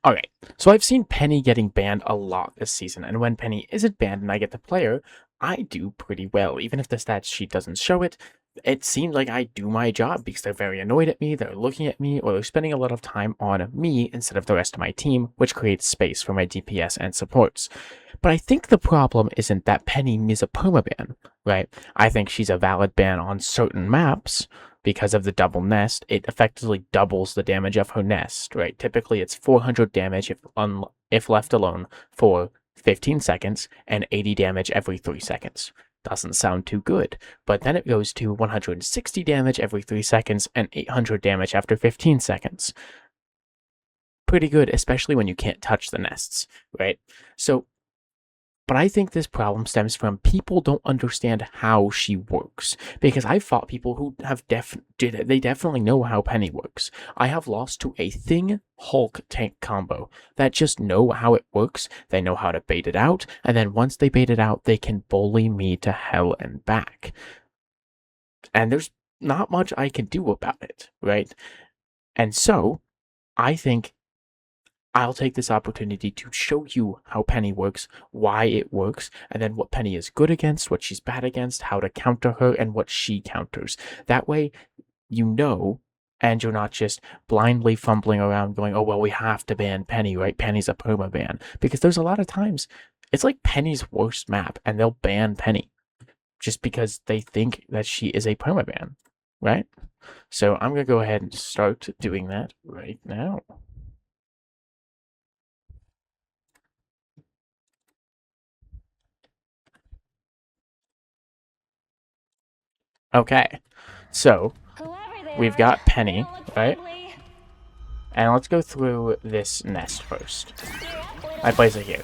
Alright, so I've seen Penny getting banned a lot this season, and when Penny isn't banned and I get to play her, I do pretty well. Even if the stats sheet doesn't show it, it seems like I do my job because they're very annoyed at me, they're looking at me, or they're spending a lot of time on me instead of the rest of my team, which creates space for my DPS and supports. But I think the problem isn't that Penny is a permaban, right? I think she's a valid ban on certain maps, because of the double nest. It effectively doubles the damage of her nest, right? Typically, it's 400 damage if left alone for 15 seconds, and 80 damage every 3 seconds. Doesn't sound too good, but then it goes to 160 damage every 3 seconds, and 800 damage after 15 seconds. Pretty good, especially when you can't touch the nests, right? But I think this problem stems from people don't understand how she works. Because I've fought people who have they definitely know how Penny works. I have lost to a Thing Hulk tank combo that just know how it works. They know how to bait it out, and then once they bait it out, they can bully me to hell and back. And there's not much I can do about it, right? And so, I think I'll take this opportunity to show you how Penny works, why it works, and then what Penny is good against, what she's bad against, how to counter her, and what she counters. That way, you know, and you're not just blindly fumbling around going, oh, well, we have to ban Penny, right? Penny's a permaban. Because there's a lot of times, it's like Penny's worst map, and they'll ban Penny just because they think that she is a permaban, right? So I'm going to go ahead and start doing that right now. Okay, so we've got Penny, right? And let's go through this nest first. I place it here.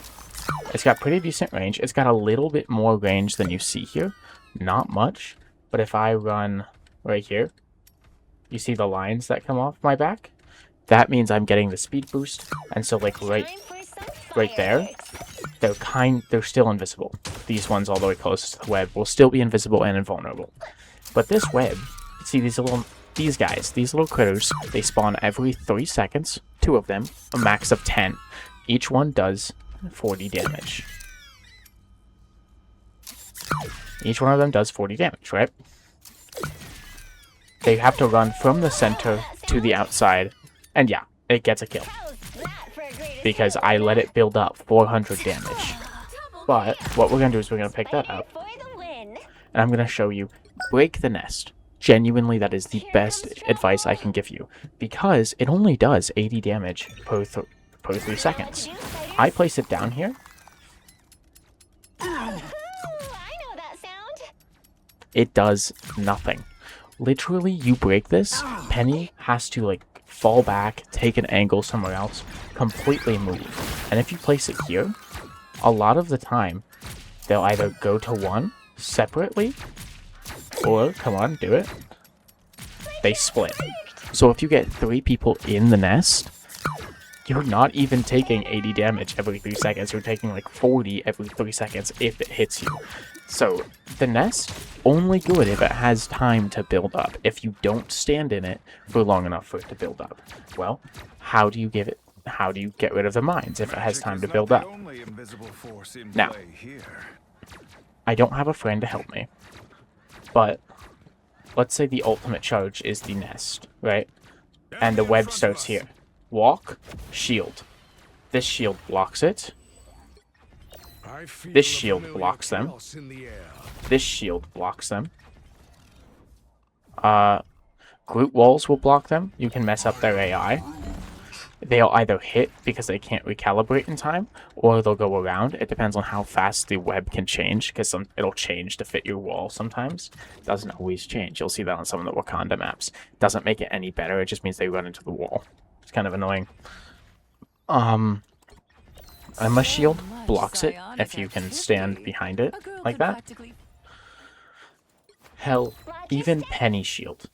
It's got pretty decent range. It's got a little bit more range than you see here. Not much, but if I run right here, you see the lines that come off my back? That means I'm getting the speed boost, and so like right there, they're still invisible. These ones all the way close to the web will still be invisible and invulnerable. But this web, see these little critters, they spawn every 3 seconds, 2 of them, a max of 10. Each one does 40 damage. Each one of them does 40 damage, right? They have to run from the center to the outside, and yeah, it gets a kill. Because I let it build up 400 damage. But what we're going to do is we're going to pick that up, and I'm going to show you break the nest. Genuinely, that is the best advice I can give you, because it only does 80 damage per 3 seconds. I place it down here. It does nothing. Literally, you break this, Penny has to like fall back, take an angle somewhere else, completely move. And if you place it here, a lot of the time, they'll either go to one separately, or, come on, do it, they split. So if you get 3 people in the nest, you're not even taking 80 damage every 3 seconds, you're taking like 40 every 3 seconds if it hits you. So, the nest, only good if it has time to build up, if you don't stand in it for long enough for it to build up. Well, how do you get rid of the mines if it has time to build up? Now, I don't have a friend to help me. But let's say the ultimate charge is the nest, right? And the web starts here. Walk, shield. This shield blocks it. This shield blocks them. This shield blocks them. Group walls will block them. You can mess up their AI. They'll either hit because they can't recalibrate in time, or they'll go around. It depends on how fast the web can change, because it'll change to fit your wall sometimes. It doesn't always change. You'll see that on some of the Wakanda maps. It doesn't make it any better, it just means they run into the wall. It's kind of annoying. And my shield blocks it if you can stand behind it like that. Hell, even Penny shield.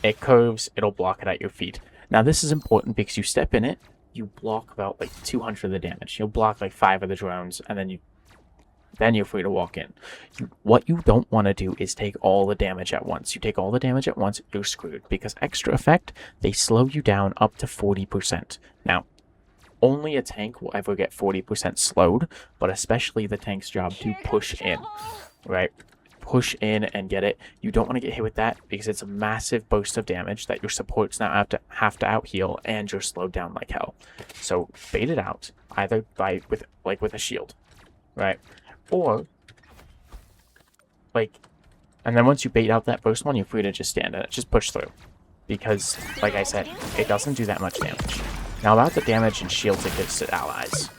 It curves, it'll block it at your feet. Now this is important because you step in it, you block about like 200 of the damage. You'll block like 5 of the drones, and then Then you're free to walk in. What you don't want to do is take all the damage at once. You take all the damage at once, you're screwed. Because extra effect, they slow you down up to 40%. Now, only a tank will ever get 40% slowed, but especially the tank's job to push in, right? Push in and get it. You don't want to get hit with that because it's a massive burst of damage that your supports now have to out heal, and you're slowed down like hell. So bait it out either with a shield, right? Or and then once you bait out that burst one, you're free to just stand in it, just push through, because like I said, it doesn't do that much damage. Now about the damage and shields it gives to allies,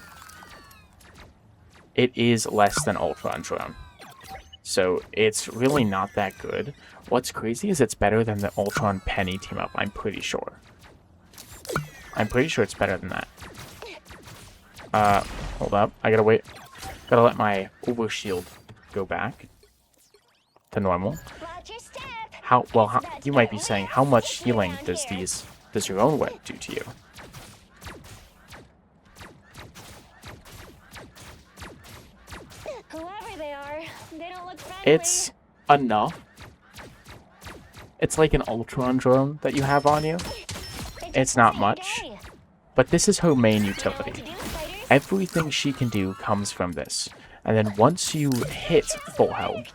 it is less than Ultron Drone. So it's really not that good. What's crazy is it's better than the Ultron Penny team up, I'm pretty sure. I'm pretty sure it's better than that. Hold up. I gotta wait. Gotta let my overshield go back to normal. You might be saying, how much healing does your own web do to you? It's enough. It's like an Ultron drone that you have on you. It's not much, but this is her main utility. Everything she can do comes from this. And then once you hit full health,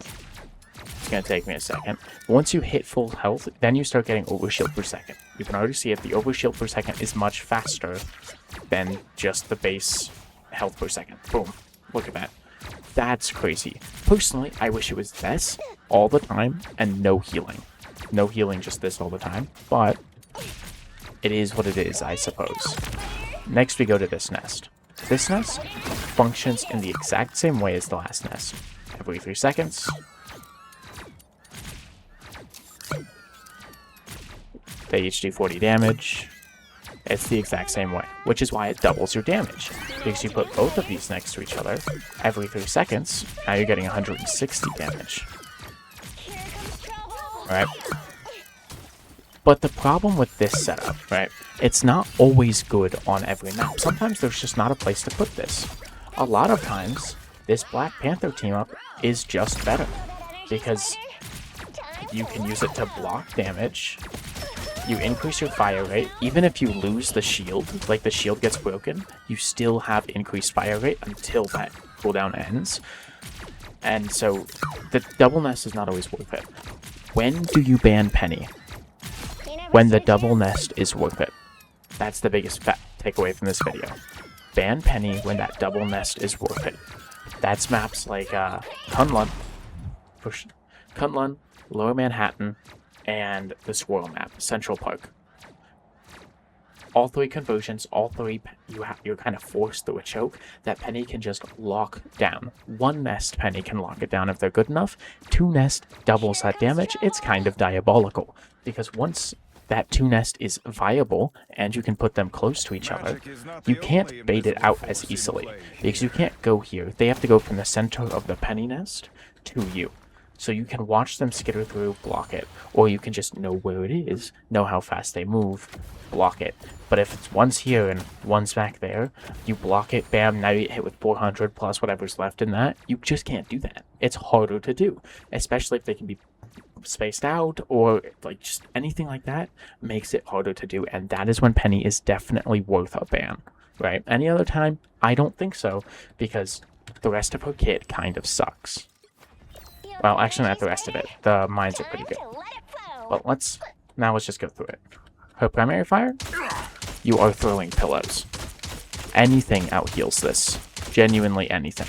it's going to take me a second. Once you hit full health, then you start getting overshield per second. You can already see it. The overshield per second is much faster than just the base health per second. Boom. Look at that. That's crazy. Personally, I wish it was this all the time and no healing. No healing, just this all the time. But it is what it is, I suppose. Next, we go to this nest. This nest functions in the exact same way as the last nest. Every 3 seconds, they each do 40 damage. It's the exact same way, which is why it doubles your damage. Because you put both of these next to each other, every 3 seconds, now you're getting 160 damage. Right? But the problem with this setup, right, it's not always good on every map. Sometimes there's just not a place to put this. A lot of times, this Black Panther team-up is just better. Because you can use it to block damage. You increase your fire rate. Even if you lose the shield, like the shield gets broken, you still have increased fire rate until that cooldown ends. And so, the double nest is not always worth it. When do you ban Penny? When the double nest is worth it. That's the biggest takeaway from this video. Ban Penny when that double nest is worth it. That's maps like Kunlun, Lower Manhattan, and the Swirl map, Central Park. All 3 conversions, all 3, you're kind of forced through a choke that Penny can just lock down. 1 nest Penny can lock it down if they're good enough. 2 nest doubles that damage. It's kind of diabolical, because once that 2 nest is viable and you can put them close to each other, you can't bait it out as easily, because you can't go here. They have to go from the center of the Penny nest to you. So you can watch them skitter through, block it, or you can just know where it is, know how fast they move, block it. But if it's one's here and one's back there, you block it, bam, now you get hit with 400 plus whatever's left in that. You just can't do that. It's harder to do, especially if they can be spaced out, or like just anything like that makes it harder to do, and that is when Penny is definitely worth a ban, right? Any other time, I don't think so, because the rest of her kit kind of sucks. Well, actually not the rest of it. The mines are pretty good. But let's just go through it. Her primary fire? You are throwing pillows. Anything out-heals this. Genuinely anything.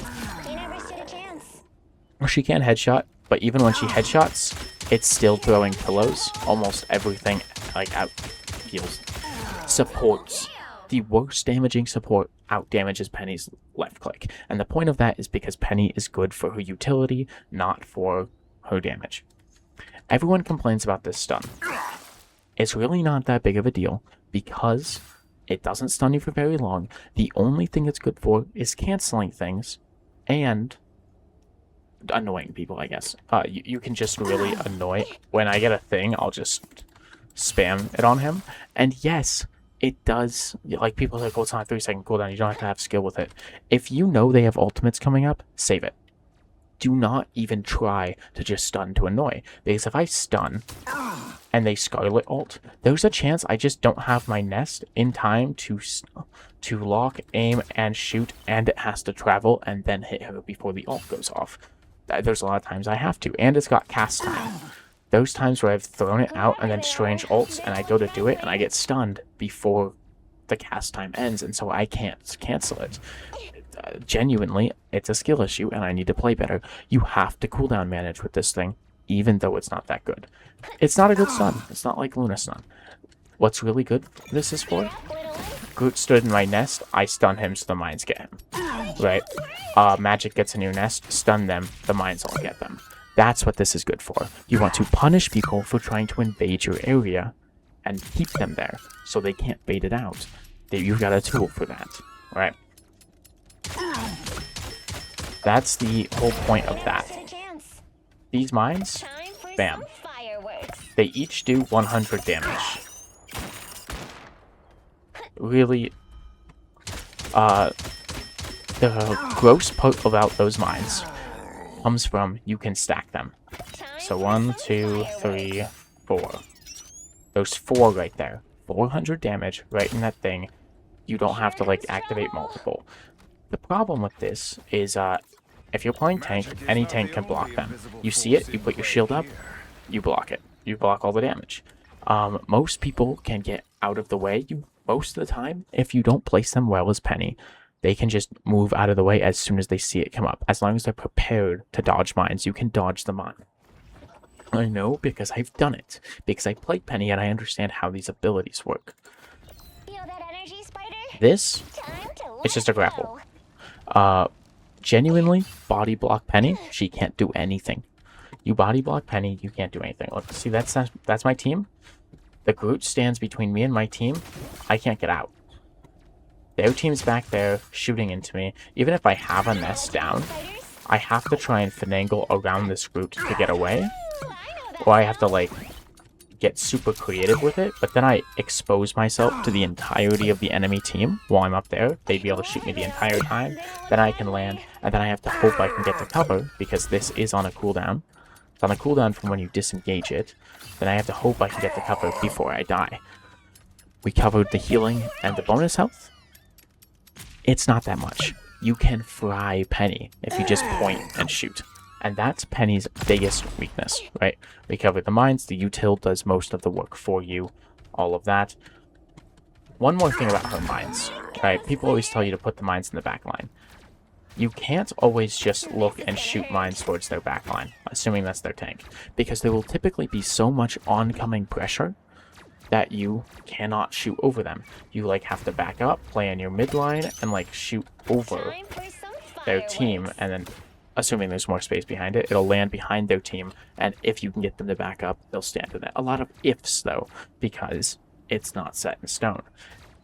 Or she can headshot, but even when she headshots, it's still throwing pillows. Almost everything, like, out-heals. Supports. The worst damaging support out-damages Penny's left click. And the point of that is because Penny is good for her utility, not for her damage. Everyone complains about this stun. It's really not that big of a deal, because it doesn't stun you for very long. The only thing it's good for is canceling things, and annoying people, I guess. You can just really annoy. When I get a thing, I'll just spam it on him. And yes, it does, like, people are like, oh, it's on a 3-second cooldown, you don't have to have skill with it. If you know they have ultimates coming up, save it. do not even try to just stun to annoy. Because if I stun and they Scarlet ult, there's a chance I just don't have my nest in time to lock, aim, and shoot, and it has to travel and then hit her before the ult goes off. There's a lot of times I have to, and it's got cast time. Those times where I've thrown it out and then strange ults and I go to do it and I get stunned before the cast time ends, and so I can't cancel it. Genuinely, it's a skill issue and I need to play better. You have to cooldown manage with this thing, even though it's not that good. It's not a good stun. It's not like Luna stun. What's really good this is for? Groot stood in my nest, I stun him so the mines get him. Right? Magic gets in your nest, stun them, the mines all get them. That's what this is good for. You want to punish people for trying to invade your area and keep them there so they can't bait it out. You've got a tool for that. Right? That's the whole point of that. These mines, bam. They each do 100 damage. Really, the gross part about those mines comes from you can stack them. So 1, 2, 3, 4. Those 4 right there. 400 damage right in that thing. You don't have to like activate multiple. The problem with this is if you're playing tank, any tank can block them. You see it, you put your shield up, you block it. You block all the damage. Most people can get out of the way. Most of the time, if you don't place them well as Peni, they can just move out of the way as soon as they see it come up. As long as they're prepared to dodge mines, you can dodge the mine. I know because I've done it. Because I played Peni and I understand how these abilities work. This, it's just a grapple. Genuinely, body block Peni, she can't do anything. You body block Peni, you can't do anything. Look, see, that's my team. The Groot stands between me and my team. I can't get out. Their team's back there shooting into me. Even if I have a nest down, I have to try and finagle around this Groot to get away. Or I have to, like, get super creative with it. But then I expose myself to the entirety of the enemy team while I'm up there. They'd be able to shoot me the entire time. Then I can land. And then I have to hope I can get to cover because this is on a cooldown. It's on a cooldown from when you disengage it. Then I have to hope I can get the cover before I die. We covered the healing and the bonus health. It's not that much. You can fry Peni if you just point and shoot. And that's Peni's biggest weakness, right? We covered the mines, the util does most of the work for you, all of that. One more thing about her mines, right? People always tell you to put the mines in the back line. You can't always just look and shoot mines towards their backline, assuming that's their tank, because there will typically be so much oncoming pressure that you cannot shoot over them. You like have to back up, play in your midline, and like shoot over their team, and then assuming there's more space behind it, it'll land behind their team, and if you can get them to back up, they'll stand in it. A lot of ifs though, because it's not set in stone.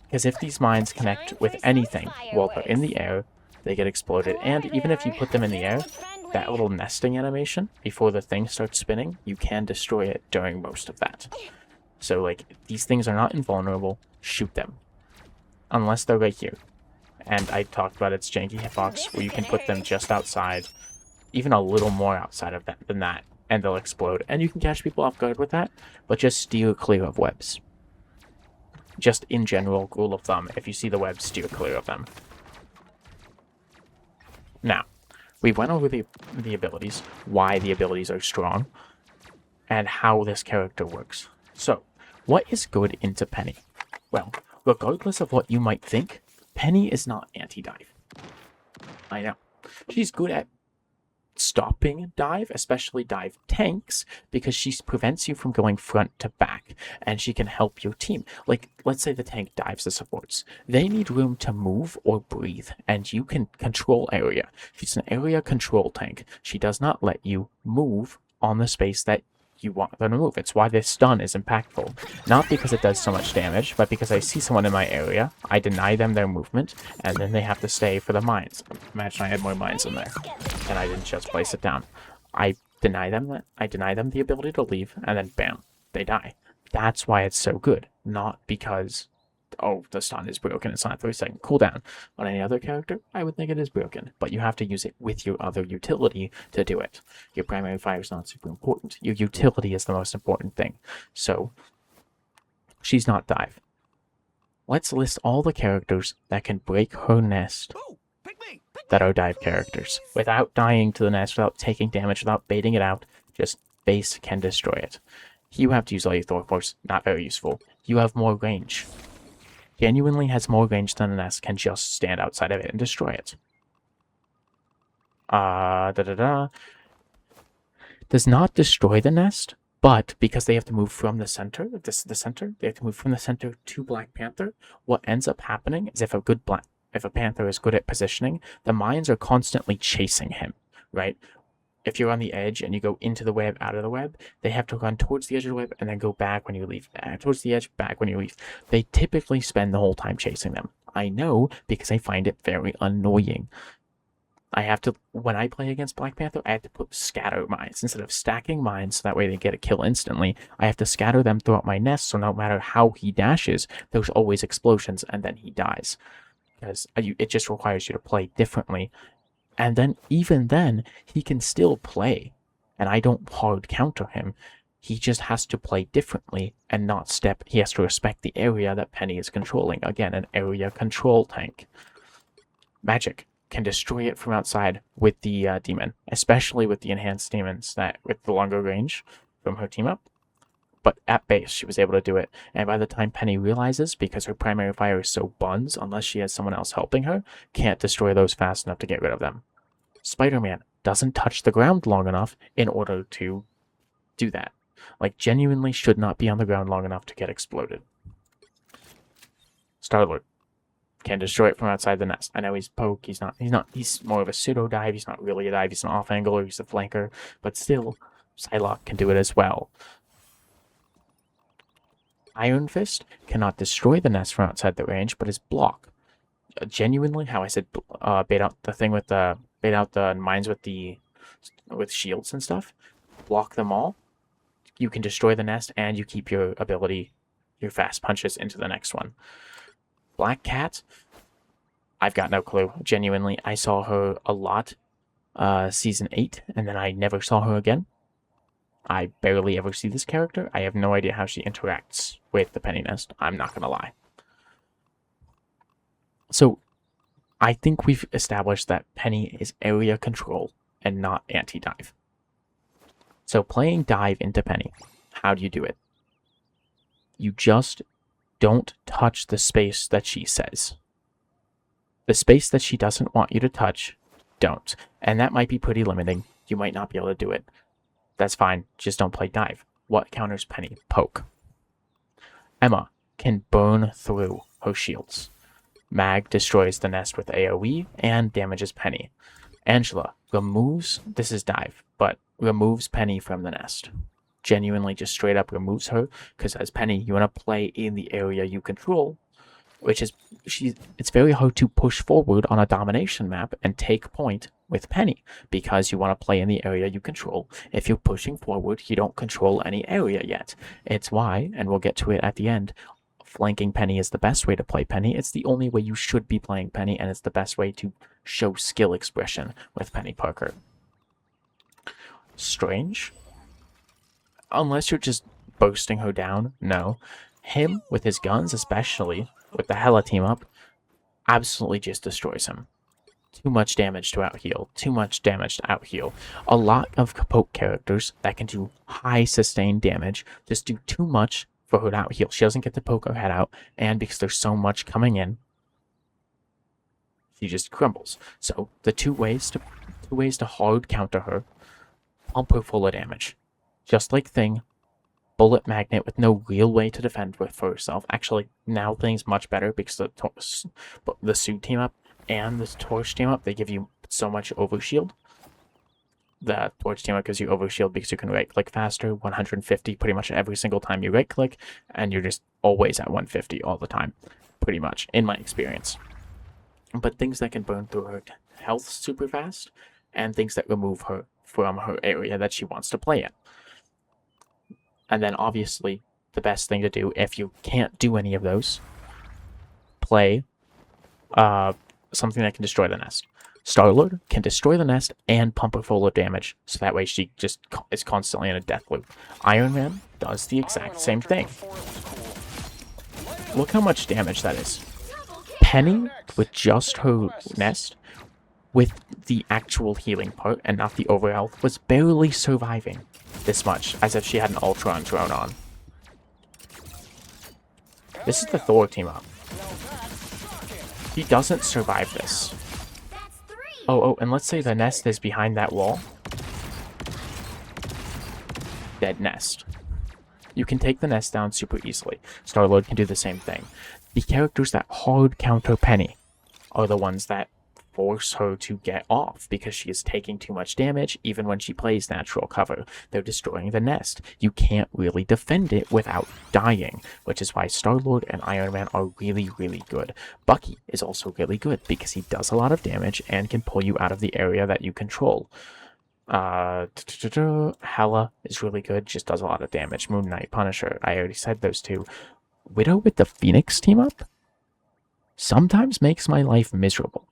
Because if these mines connect with anything while they're in the air, they get exploded, and even if you put them in the air, that little nesting animation before the thing starts spinning, you can destroy it during most of that. So like, these things are not invulnerable, shoot them. Unless they're right here. And I talked about its janky hitbox, where you can put them just outside, even a little more outside of that than that, and they'll explode. And you can catch people off guard with that, but just steer clear of webs. Just in general, rule of thumb, if you see the webs, steer clear of them. Now, we went over the abilities, why the abilities are strong, and how this character works. So, what is good into Peni? Well, regardless of what you might think, Peni is not anti-dive. I know. She's good at stopping dive, especially dive tanks, because she prevents you from going front to back, and she can help your team. Like, let's say the tank dives the supports. They need room to move or breathe, and you can control area. She's an area control tank. She does not let you move on the space that you want them to move. It's why this stun is impactful. Not because it does so much damage, but because I see someone in my area, I deny them their movement, and then they have to stay for the mines. Imagine I had more mines in there, and I didn't just place it down. I deny them the ability to leave, and then bam, they die. That's why it's so good, not because oh, the stun is broken, it's not a 3-second cooldown. On any other character, I would think it is broken, but you have to use it with your other utility to do it. Your primary fire is not super important. Your utility is the most important thing. So, she's not dive. Let's list all the characters that can break her nest that are dive characters. Without dying to the nest, without taking damage, without baiting it out, just base can destroy it. You have to use all your Thor Force, not very useful. You have more range. Genuinely has more range than the nest, can just stand outside of it and destroy it. Does not destroy the nest, but because they have to move from the center, they have to move from the center to Black Panther. What ends up happening is if a Panther is good at positioning, the mines are constantly chasing him, right? If you're on the edge and you go into the web, out of the web, they have to run towards the edge of the web and then go back when you leave. Towards the edge, back when you leave. They typically spend the whole time chasing them. I know because I find it very annoying. When I play against Black Panther, I have to put scatter mines. Instead of stacking mines so that way they get a kill instantly, I have to scatter them throughout my nest so no matter how he dashes, there's always explosions and then he dies. Because it just requires you to play differently. And then, even then, he can still play. And I don't hard counter him. He just has to play differently and not step. He has to respect the area that Peni is controlling. Again, an area control tank. Magic can destroy it from outside with the demon. Especially with the enhanced demons with the longer range from her team up. But at base, she was able to do it. And by the time Peni realizes, because her primary fire is so buns, unless she has someone else helping her, can't destroy those fast enough to get rid of them. Spider-Man doesn't touch the ground long enough in order to do that. Like, genuinely should not be on the ground long enough to get exploded. Star-Lord can destroy it from outside the nest. I know he's poke, he's more of a pseudo-dive, he's not really a dive, he's an off-angler, he's a flanker, but still, Psylocke can do it as well. Iron Fist cannot destroy the nest from outside the range, but is block. Genuinely, how I said bait out the mines with shields and stuff, block them all. You can destroy the nest and you keep your fast punches into the next one. Black Cat, I've got no clue. Genuinely, I saw her a lot season 8, and then I never saw her again. I barely ever see this character. I have no idea how she interacts with the Peni nest. I'm not going to lie. So, I think we've established that Peni is area control and not anti-dive. So, playing dive into Peni, how do you do it? You just don't touch the space that she says. The space that she doesn't want you to touch, don't. And that might be pretty limiting. You might not be able to do it. That's fine, just don't play dive. What counters Peni? Poke. Emma can burn through her shields. Mag destroys the nest with AoE and damages Peni. Angela removes, this is dive, but removes Peni from the nest. Genuinely just straight up removes her, because as Peni, you want to play in the area you control, which is, it's very hard to push forward on a domination map and take point with Peni, because you want to play in the area you control. If you're pushing forward, you don't control any area yet. It's why, and we'll get to it at the end, flanking Peni is the best way to play Peni. It's the only way you should be playing Peni, and it's the best way to show skill expression with Peniparker. Strange? Unless you're just bursting her down, no. Him, with his guns, especially, with the Hela team up, absolutely just destroys him. Too much damage to outheal. Too much damage to outheal. A lot of poke characters that can do high sustained damage just do too much for her to outheal. She doesn't get to poke her head out, and because there's so much coming in, she just crumbles. So the two ways to hard counter her, pump her full of damage. Just like Thing, bullet magnet with no real way to defend with for herself. Actually, now Thing's much better because the suit team up and the torch team up, they give you so much overshield. The torch team up gives you overshield because you can right click faster, 150 pretty much every single time you right click, and you're just always at 150 all the time, pretty much, in my experience. But things that can burn through her health super fast, and things that remove her from her area that she wants to play in. And then obviously, the best thing to do if you can't do any of those, play something that can destroy the nest. Star-Lord can destroy the nest and pump her full of damage, so that way she just is constantly in a death loop. Iron Man does the exact same thing. Look how much damage that is. Penny, with just her nest, with the actual healing part and not the overhealth, was barely surviving this much, as if she had an Ultron drone on. This is the Thor team up. He doesn't survive this. Oh, and let's say the nest is behind that wall. Dead nest. You can take the nest down super easily. Star-Lord can do the same thing. The characters that hard counter Penny are the ones that force her to get off because she is taking too much damage even when she plays natural cover. They're destroying the nest. You can't really defend it without dying, which is why Star-Lord and Iron Man are really, really good. Bucky is also really good because he does a lot of damage and can pull you out of the area that you control. Hela is really good, just does a lot of damage. Moon Knight, Punisher, I already said those two. Widow with the Phoenix team up sometimes makes my life miserable.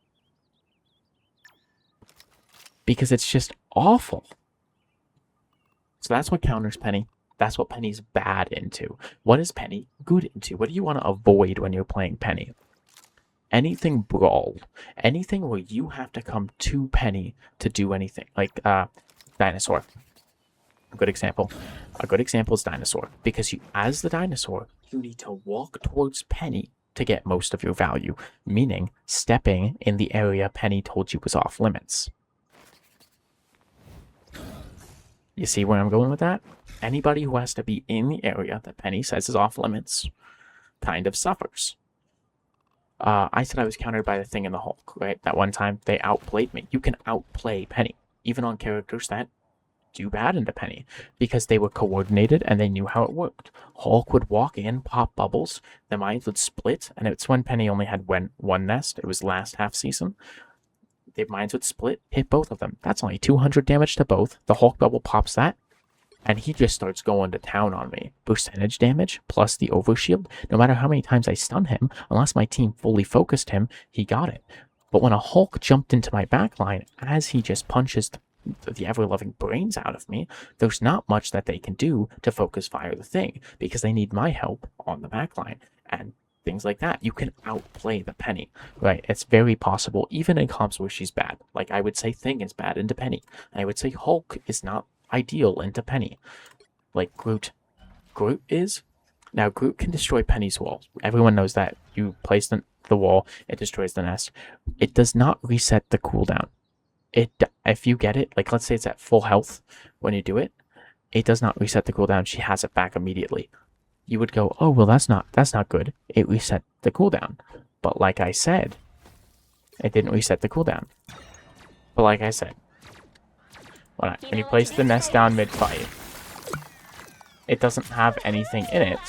Because it's just awful. So that's what counters Penny. That's what Penny's bad into. What is Penny good into? What do you want to avoid when you're playing Penny? Anything brawl. Anything where you have to come to Penny to do anything. Like Dinosaur. A good example. A good example is Dinosaur. Because you, as the Dinosaur, you need to walk towards Penny to get most of your value. Meaning, stepping in the area Penny told you was off limits. You see where I'm going with that? Anybody who has to be in the area that Penny says is off limits kind of suffers. I said I was countered by the Thing and the Hulk, right? That one time, they outplayed me. You can outplay Penny, even on characters that do bad into Penny, because they were coordinated and they knew how it worked. Hulk would walk in, pop bubbles, the mines would split, and it's when Penny only had one nest. It was last half season. The mines would split, hit both of them. That's only 200 damage to both. The Hulk bubble pops that, and he just starts going to town on me. Percentage damage plus the overshield. No matter how many times I stun him, unless my team fully focused him, he got it. But when a Hulk jumped into my backline, as he just punches the ever-loving brains out of me, there's not much that they can do to focus fire the Thing, because they need my help on the backline. And things like that. You can outplay the Penny, right? It's very possible, even in comps where she's bad. Like, I would say Thing is bad into Penny. I would say Hulk is not ideal into Penny. Like Groot. Groot is? Now, Groot can destroy Penny's wall. Everyone knows that. You place the wall, it destroys the nest. It does not reset the cooldown. If you get it, like let's say it's at full health when you do it, it does not reset the cooldown. She has it back immediately. You would go, oh, well, that's not good. It reset the cooldown. But like I said, it didn't reset the cooldown. But like I said, when you place the nest down mid-fight, it doesn't have anything in it,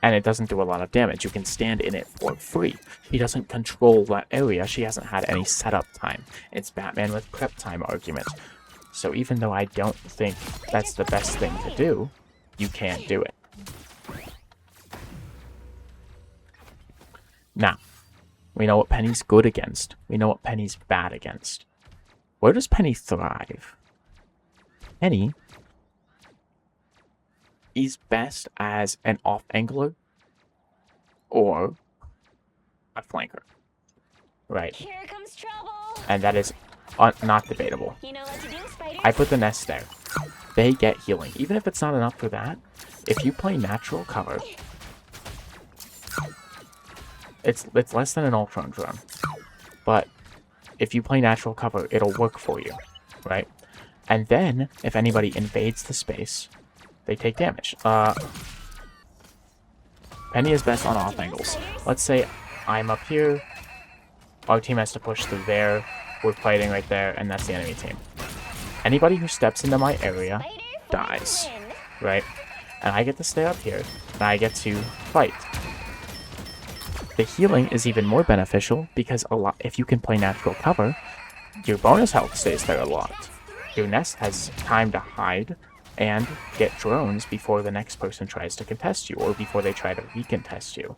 and it doesn't do a lot of damage. You can stand in it for free. She doesn't control that area. She hasn't had any setup time. It's Batman with prep time argument. So even though I don't think that's the best thing to do, you can't do it. Now, we know what Penny's good against. We know what Penny's bad against. Where does Penny thrive? Penny is best as an off-angler or a flanker. Right? Here comes trouble. And that is not debatable. You know what to do, Spider. I put the nest there. They get healing. Even if it's not enough for that, if you play natural cover, it's less than an Ultron drone. But if you play natural cover, it'll work for you, right? And then, if anybody invades the space, they take damage. Penny is best on off angles. Let's say I'm up here, our team has to push through there, we're fighting right there, and that's the enemy team. Anybody who steps into my area dies, right? And I get to stay up here, and I get to fight. The healing is even more beneficial because if you can play natural cover, your bonus health stays there a lot. Your nest has time to hide and get drones before the next person tries to contest you, or before they try to recontest you.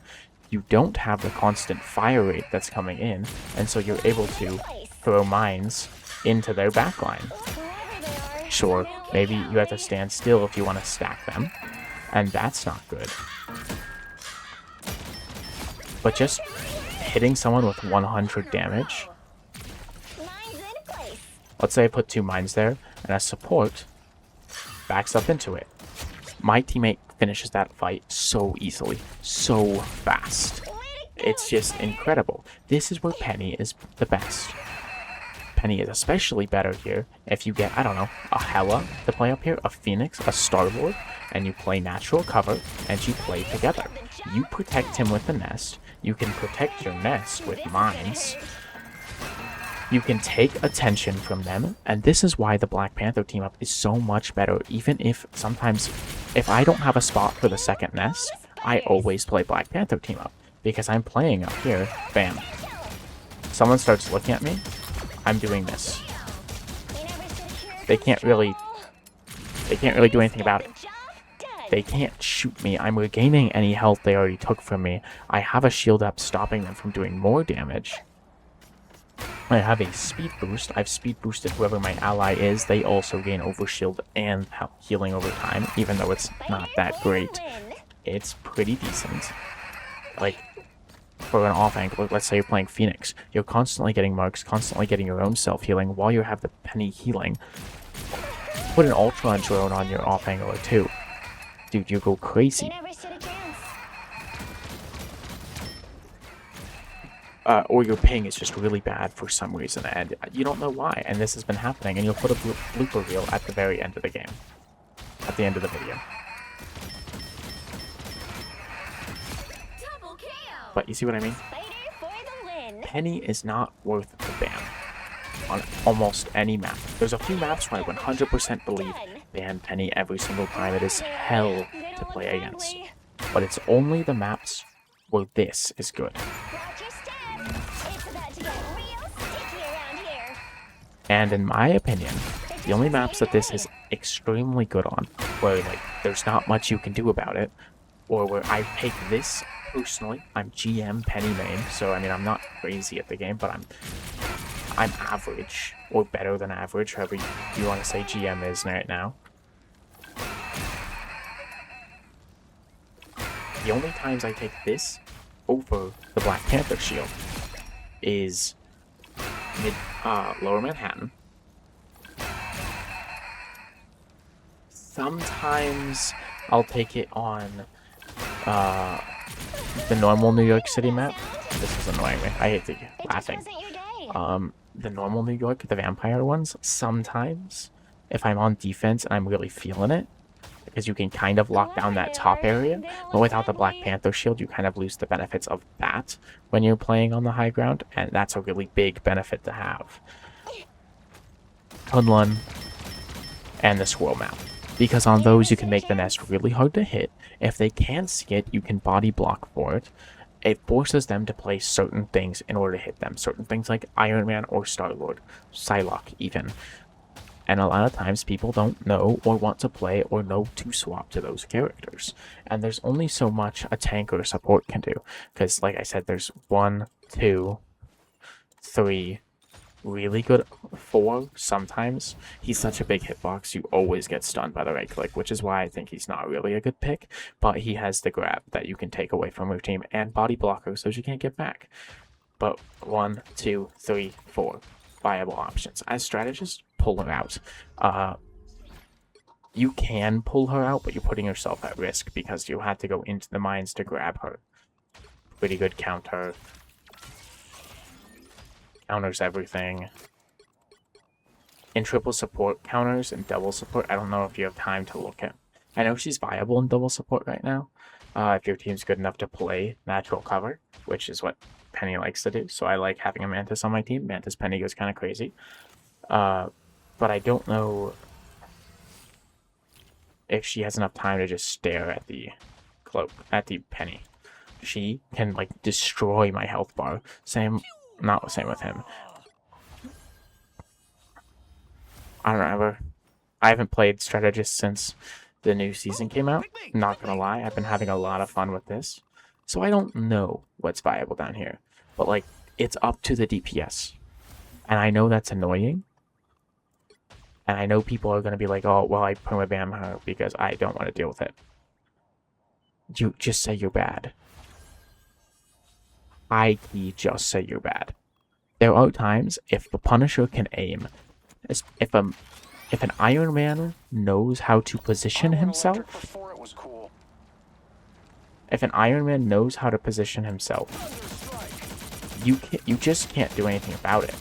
you don't have the constant fire rate that's coming in, and so you're able to throw mines into their backline. Sure, maybe you have to stand still if you want to stack them, and that's not good. But just hitting someone with 100 damage, let's say I put 2 mines there, and a support backs up into it. My teammate finishes that fight so easily, so fast. It's just incredible. This is where Peni is the best. Peni is especially better here if you get, I don't know, a Hela to play up here, a Phoenix, a Star-Lord, and you play natural cover, and you play together. You protect him with the nest, you can protect your nest with mines, you can take attention from them, and this is why the Black Panther team up is so much better, even if sometimes, if I don't have a spot for the second nest, I always play Black Panther team up, because I'm playing up here, bam. Someone starts looking at me, I'm doing this. They can't really do anything about it. They can't shoot me. I'm regaining any health they already took from me. I have a shield up stopping them from doing more damage. I have a speed boost. I've speed boosted whoever my ally is. They also gain overshield and healing over time, even though it's not that great. It's pretty decent. Like, for an off angle, let's say you're playing Phoenix, you're constantly getting marks, constantly getting your own self-healing while you have the Peni healing. Put an Ultron drone on your off angler too. Dude, you go crazy. Or your ping is just really bad for some reason, and you don't know why, and this has been happening, and you'll put a blooper reel at the very end of the game. At the end of the video. But you see what I mean? Peni is not worth the ban on almost any map. There's a few maps where I 100% believe ban Peni every single time. It is hell to play against. But it's only the maps where this is good. And in my opinion, the only maps that this is extremely good on, where like there's not much you can do about it, or where I take this personally, I'm GM Peni main, so I mean I'm not crazy at the game, but I'm average, or better than average, however you want to say GM is right now. The only times I take this over the Black Panther shield is Lower Manhattan. Sometimes I'll take it on the normal New York City map. This is annoying me. I hate laughing. The normal New York, the vampire ones, sometimes if I'm on defense and I'm really feeling it, because you can kind of lock down that top area, but without the Black Panther shield, you kind of lose the benefits of that when you're playing on the high ground, and that's a really big benefit to have. Kunlun and the Squirrel map, because on those you can make the nest really hard to hit. If they can't see it, you can body block for it. It forces them to play certain things in order to hit them. Certain things like Iron Man or Star-Lord, Psylocke even. And a lot of times people don't know or want to play or know to swap to those characters. And there's only so much a tank or a support can do. Because like I said, there's 1, 2, 3, really good, 4 sometimes. He's such a big hitbox, you always get stunned by the right click, which is why I think he's not really a good pick. But he has the grab that you can take away from your team and body blocker so you can't get back. But 1, 2, 3, 4 viable options. As strategists, pull her out. You can pull her out, but you're putting yourself at risk because you had to go into the mines to grab her. Pretty good counter. Counters everything. In triple support counters and double support, I don't know if you have time to look at. I know she's viable in double support right now. If your team's good enough to play natural cover, which is what Peni likes to do. So I like having a Mantis on my team. Mantis Peni goes kind of crazy. But I don't know if she has enough time to just stare at the cloak, at the Peni. She can like destroy my health bar. Not the same with him. I don't know. I haven't played strategist since the new season came out. Not gonna lie, I've been having a lot of fun with this. So I don't know what's viable down here. But, like, it's up to the DPS. And I know that's annoying. And I know people are going to be like, oh, well, I permaban her because I don't want to deal with it. You just say you're bad. I just say you're bad. There are times if the Punisher can aim, if an Iron Man knows how to position himself, if an Iron Man knows how to position himself, you just can't do anything about it.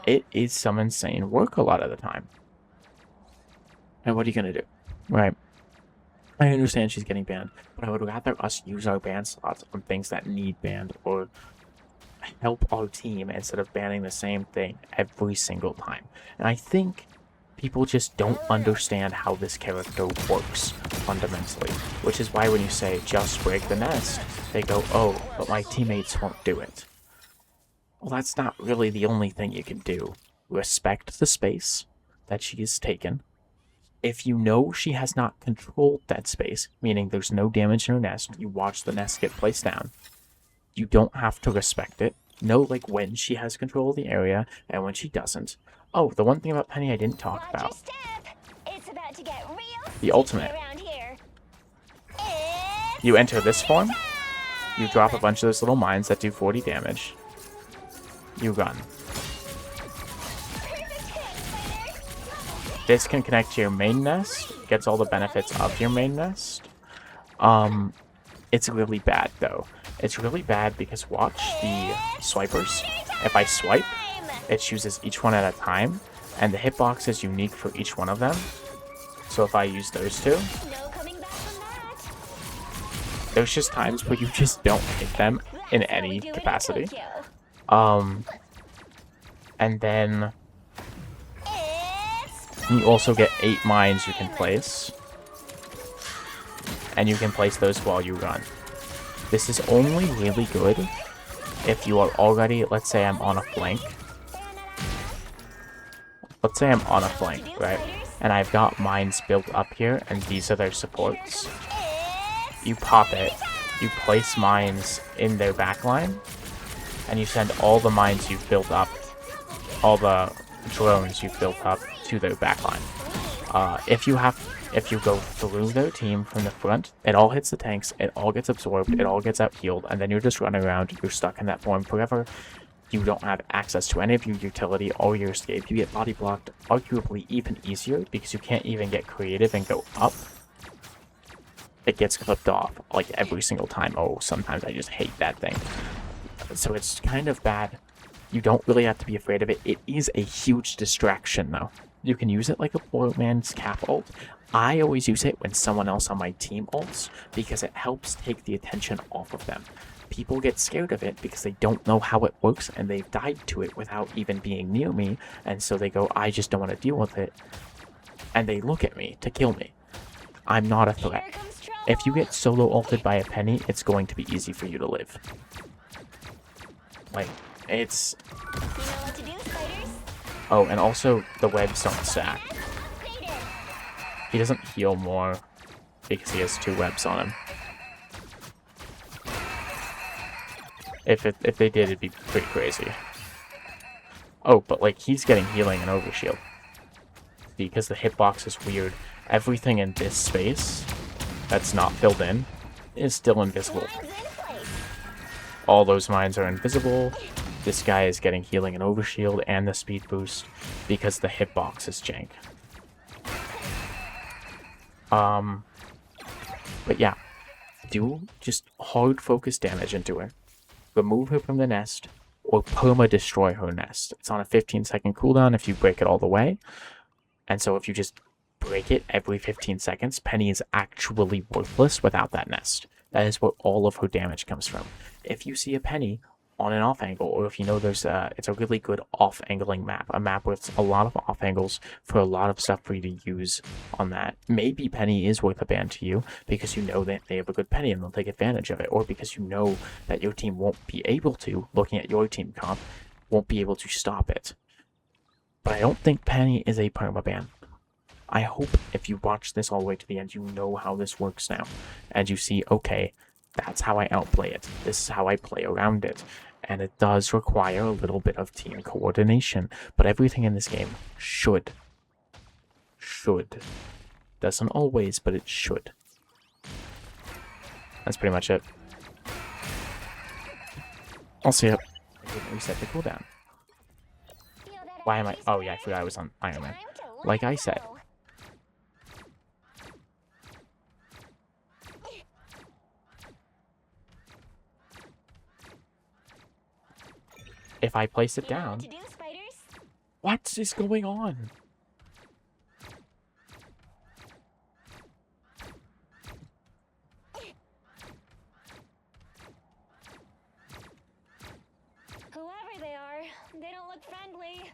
It is some insane work a lot of the time. And what are you gonna do? Right. I understand she's getting banned, but I would rather us use our ban slots on things that need banned or help our team instead of banning the same thing every single time. And I think people just don't understand how this character works fundamentally, which is why when you say just break the nest, they go, oh, but my teammates won't do it. Well, that's not really the only thing you can do. Respect the space that she has taken. If you know she has not controlled that space, meaning there's no damage in her nest, you watch the nest get placed down, you don't have to respect it. Know, like, when she has control of the area and when she doesn't. Oh, the one thing about Penny I didn't talk about. It's about to get real The ultimate. around here. You enter this form, you drop a bunch of those little mines that do 40 damage. You run. This can connect to your main nest, gets all the benefits of your main nest. It's really bad though. It's really bad because watch the swipers. If I swipe, it chooses each one at a time, and the hitbox is unique for each one of them. So if I use those two, there's just times where you just don't hit them in any capacity. And then you also get 8 mines you can place. And you can place those while you run. This is only really good if you are already, let's say I'm on a flank. Let's say I'm on a flank, right? And I've got mines built up here, and these are their supports. You pop it, you place mines in their backline, and you send all the mines you've built up, all the drones you've built up to their backline. If you go through their team from the front, it all hits the tanks, it all gets absorbed, it all gets out healed, and then you're just running around, you're stuck in that form forever. You don't have access to any of your utility or your escape. You get body blocked, arguably even easier, because you can't even get creative and go up. It gets clipped off, like, every single time. Oh, sometimes I just hate that thing. So it's kind of bad. You don't really have to be afraid of it. It is a huge distraction, though. You can use it like a poor man's cap ult. I always use it when someone else on my team ults, because it helps take the attention off of them. People get scared of it because they don't know how it works, and they've died to it without even being near me, and so they go, I just don't want to deal with it, and they look at me to kill me. I'm not a threat. If you get solo ulted by a Penny, it's going to be easy for you to live. Like, it's... You know what to do, spiders? Oh, and also, the webs don't stack. He doesn't heal more because he has 2 webs on him. If they did, it'd be pretty crazy. Oh, but like, he's getting healing and overshield. Because the hitbox is weird. Everything in this space that's not filled in is still invisible. All those mines are invisible. This guy is getting healing and overshield and the speed boost because the hitbox is jank. But yeah, do just hard focus damage into her. Remove her from the nest, or perma-destroy her nest. It's on a 15-second cooldown if you break it all the way. And so if you just break it every 15 seconds, Penny is actually worthless without that nest. That is where all of her damage comes from. If you see a Penny on an off angle, or if you know it's a really good off angling map, a map with a lot of off angles for a lot of stuff for you to use on that, maybe Penny is worth a ban to you because you know that they have a good Penny and they'll take advantage of it, or because you know that your team won't be able to, looking at your team comp, won't be able to stop it. But I don't think Penny is a perma ban. I hope if you watch this all the way to the end, you know how this works now. And you see, okay, that's how I outplay it. This is how I play around it. And it does require a little bit of team coordination. But everything in this game should. Doesn't always, but it should. That's pretty much it. I'll see it. I didn't reset the cooldown. Why am I? Oh yeah, I forgot I was on Iron Man. Like I said. If I place it down... What is going on? Whoever they are, they don't look friendly.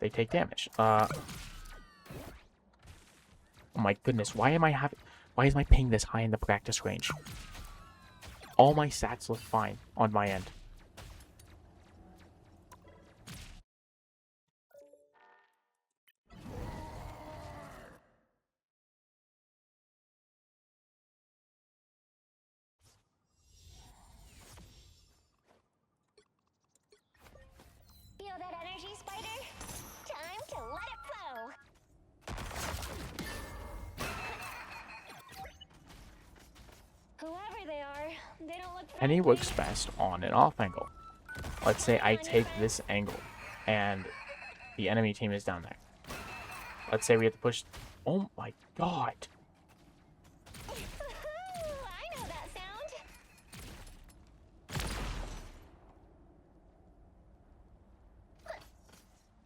They take damage. Oh my goodness, why is my ping this high in the practice range? All my stats look fine on my end. Feel that energy, Spider? Time to let it flow. Whoever they are, they don't look friendly. Peni works best on an off angle. Let's say I take this angle and the enemy team is down there. Let's say we have to push... Oh my god.